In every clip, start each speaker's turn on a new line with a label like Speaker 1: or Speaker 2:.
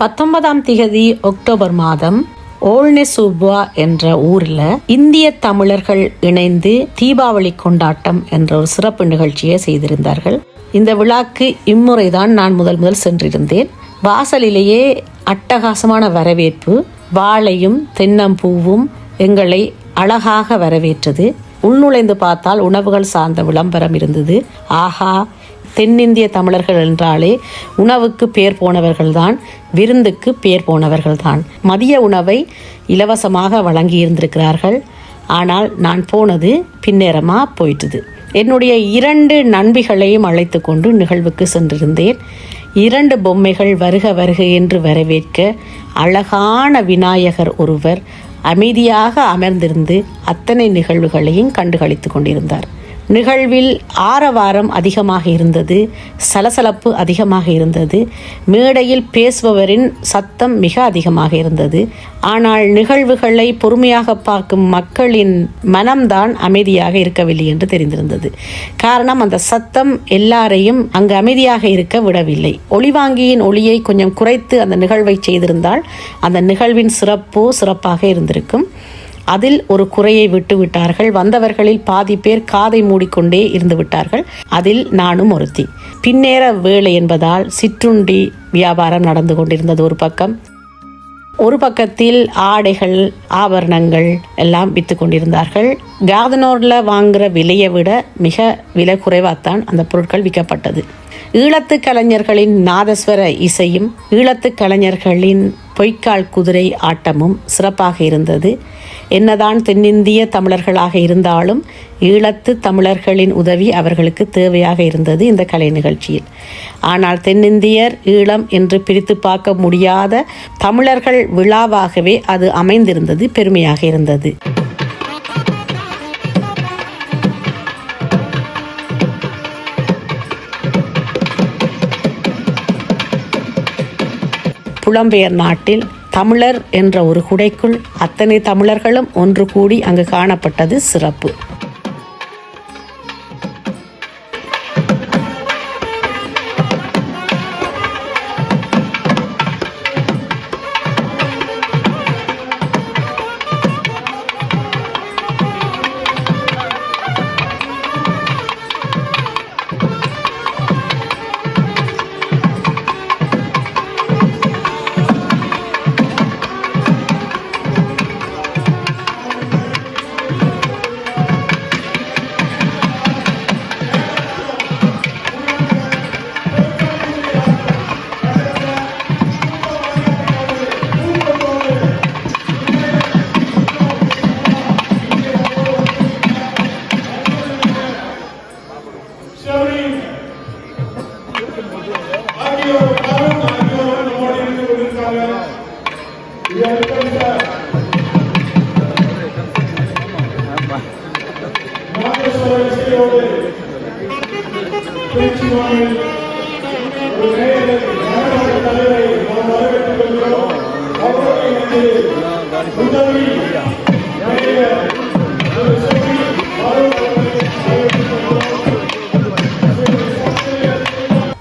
Speaker 1: 19 October மாதம் ஓல்னெசுபா என்ற ஊர்ல இந்திய தமிழர்கள் இணைந்து தீபாவளி கொண்டாட்டம் என்ற ஒரு சிறப்பு நிகழ்ச்சியை செய்திருந்தார்கள். இந்த விழாக்கு இம்முறைதான் நான் முதல் சென்றிருந்தேன். வாசலிலேயே அட்டகாசமான வரவேற்பு, வாழையும் தென்னம்பூவும் எங்களை அழகாக வரவேற்றது. உள்நுழைந்து பார்த்தால் உணவுகள் சார்ந்த விளம்பரம் இருந்தது. ஆஹா, தென்னிந்திய தமிழர்கள் என்றாலே உணவுக்கு பேர் போனவர்கள்தான், விருந்துக்கு பேர் போனவர்கள்தான். மதிய உணவை இலவசமாக வழங்கி இருந்திருக்கிறார்கள். ஆனால் நான் போனது பின்னேரமாக போயிட்டுது. என்னுடைய 2 நண்பிகளையும் அழைத்து கொண்டு நிகழ்வுக்கு சென்றிருந்தேன். 2 பொம்மைகள் வருக வருக என்று வரவேற்க அழகான விநாயகர் ஒருவர் அமைதியாக அமர்ந்திருந்து அத்தனை நிகழ்வுகளையும் கண்டுகளித்து கொண்டிருந்தார். நிகழ்வில் ஆரவாரம் அதிகமாக இருந்தது, சலசலப்பு அதிகமாக இருந்தது, மேடையில் பேசுபவரின் சத்தம் மிக அதிகமாக இருந்தது. ஆனால் நிகழ்வுகளை பொறுமையாக பார்க்கும் மக்களின் மனம்தான் அமைதியாக இருக்கவில்லை என்று தெரிந்திருந்தது. காரணம், அந்த சத்தம் எல்லாரையும் அங்கு அமைதியாக இருக்க விடவில்லை. ஒளிவாங்கியின் ஒளியை கொஞ்சம் குறைத்து அந்த நிகழ்வை செய்திருந்தால் அந்த நிகழ்வின் சிறப்பாக இருந்திருக்கும். அதில் ஒரு குறையை விட்டு விட்டார்கள். வந்தவர்களில் பாதி பேர் காதை மூடிக்கொண்டே இருந்து விட்டார்கள். அதில் நானும் ஒருத்தி. பின்னேற வேளை என்பதால் சிற்றுண்டி வியாபாரம் நடந்து கொண்டிருந்தது ஒரு பக்கத்தில் ஆடைகள், ஆபரணங்கள் எல்லாம் விற்று கொண்டிருந்தார்கள். கார்தனோரில் வாங்குகிற விலையை விட மிக விலை குறைவாகத்தான் அந்த பொருட்கள் விற்கப்பட்டது. ஈழத்து கலைஞர்களின் நாதஸ்வர இசையும் ஈழத்து கலைஞர்களின் பொய்க்கால் குதிரை ஆட்டமும் சிறப்பாக இருந்தது. என்னதான் தென்னிந்திய தமிழர்களாக இருந்தாலும் ஈழத்து தமிழர்களின் உதவி அவர்களுக்கு தேவையாக இருந்தது இந்த கலை நிகழ்ச்சியில். ஆனால் தென்னிந்தியர் ஈழம் என்று பிரித்து பார்க்க முடியாத தமிழர்கள் விழாவாகவே அது அமைந்திருந்தது. பெருமையாக இருந்தது. புலம்பெயர் நாட்டில் தமிழர் என்ற ஒரு குடைக்குள் அத்தனை தமிழர்களும் ஒன்று கூடி அங்கு காணப்பட்டது சிறப்பு.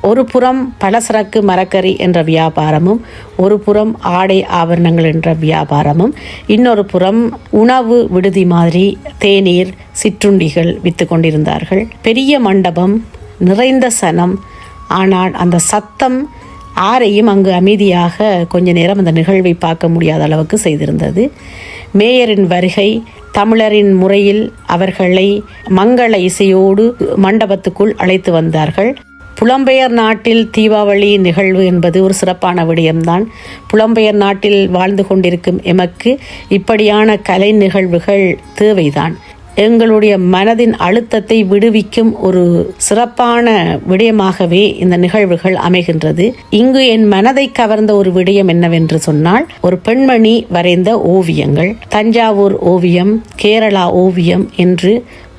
Speaker 1: ஒரு புறம் பலசரக்கு மரக்கறி என்ற வியாபாரமும், ஒரு புறம் ஆடை ஆபரணங்கள் என்ற வியாபாரமும், இன்னொரு புறம் உணவு விடுதி மாதிரி தேநீர், சிற்றுண்டிகள் விற்று கொண்டிருந்தார்கள். பெரிய மண்டபம், நிறைந்த சனம். ஆனால் அந்த சத்தம் ஆரையும் அங்கு அமைதியாக கொஞ்ச நேரம் அந்த நிகழ்வை பார்க்க முடியாத அளவுக்கு செய்திருந்தது. மேயரின் வருகை, தமிழரின் முறையில் அவர்களை மங்கள இசையோடு மண்டபத்துக்குள் அழைத்து வந்தார்கள். புலம்பெயர் நாட்டில் தீபாவளி நிகழ்வு என்பது ஒரு சிறப்பான விடயம்தான். புலம்பெயர் நாட்டில் வாழ்ந்து கொண்டிருக்கும் எமக்கு இப்படியான கலை நிகழ்வுகள் தேவைதான். எங்களுடைய மனதின் அழுத்தத்தை விடுவிக்கும் ஒரு சிறப்பான விடயமாகவே இந்த நிகழ்வுகள் அமைகின்றது. இங்கு என் மனதை கவர்ந்த ஒரு விடயம் என்னவென்று சொன்னால், ஒரு பெண்மணி வரைந்த ஓவியங்கள், தஞ்சாவூர் ஓவியம், கேரளா ஓவியம் என்று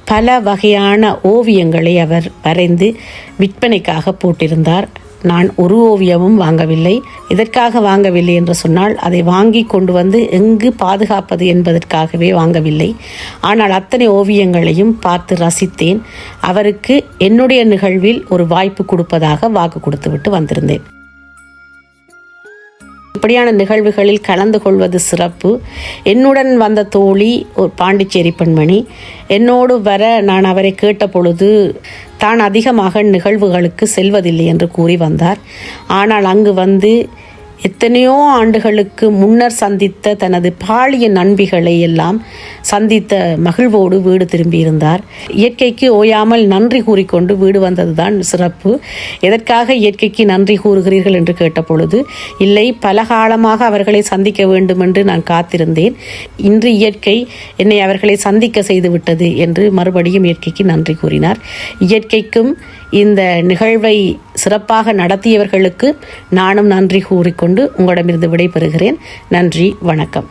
Speaker 1: பல வகையான ஓவியங்களை அவர் வரைந்து விற்பனைக்காக போட்டிருந்தார். நான் ஒரு ஓவியமும் வாங்கவில்லை. இதற்காக வாங்கவில்லை என்று சொன்னால், அதை வாங்கி கொண்டு வந்து எங்கு பாதுகாப்பது என்பதற்காகவே வாங்கவில்லை. ஆனால் அத்தனை ஓவியங்களையும் பார்த்து ரசித்தேன். அவருக்கு என்னுடைய நிகழ்வில் ஒரு வாய்ப்பு கொடுப்பதாக வாக்கு கொடுத்துவிட்டு வந்திருந்தேன். இப்படியான நிகழ்வுகளில் கலந்து கொள்வது சிறப்பு. என்னுடன் வந்த தோழி ஒரு பாண்டிச்சேரி பெண்மணி என்னோடு வர நான் அவரை கேட்ட பொழுது தான் அதிகமாக நிகழ்வுகளுக்கு செல்வதில்லை என்று கூறி வந்தார். ஆனால் அங்கு வந்து எத்தனையோ ஆண்டுகளுக்கு முன்னர் சந்தித்த தனது பாலிய நண்பிகளை எல்லாம் சந்தித்த மகிழ்வோடு வீடு திரும்பியிருந்தார். இயற்கைக்கு ஓயாமல் நன்றி கூறிக்கொண்டு வீடு வந்ததுதான் சிறப்பு. எதற்காக இயற்கைக்கு நன்றி கூறுகிறீர்கள் என்று கேட்ட பொழுது, இல்லை, பல காலமாக அவர்களை சந்திக்க வேண்டும் என்று நான் காத்திருந்தேன், இன்று இயற்கை என்னை அவர்களை சந்திக்க செய்துவிட்டது என்று மறுபடியும் இயற்கைக்கு நன்றி கூறினார். இயற்கைக்கும் இந்த நிகழ்வை சிறப்பாக நடத்தியவர்களுக்கு நானும் நன்றி கூறிக்கொண்டு உங்களிடமிருந்து விடைபெறுகிறேன். நன்றி, வணக்கம்.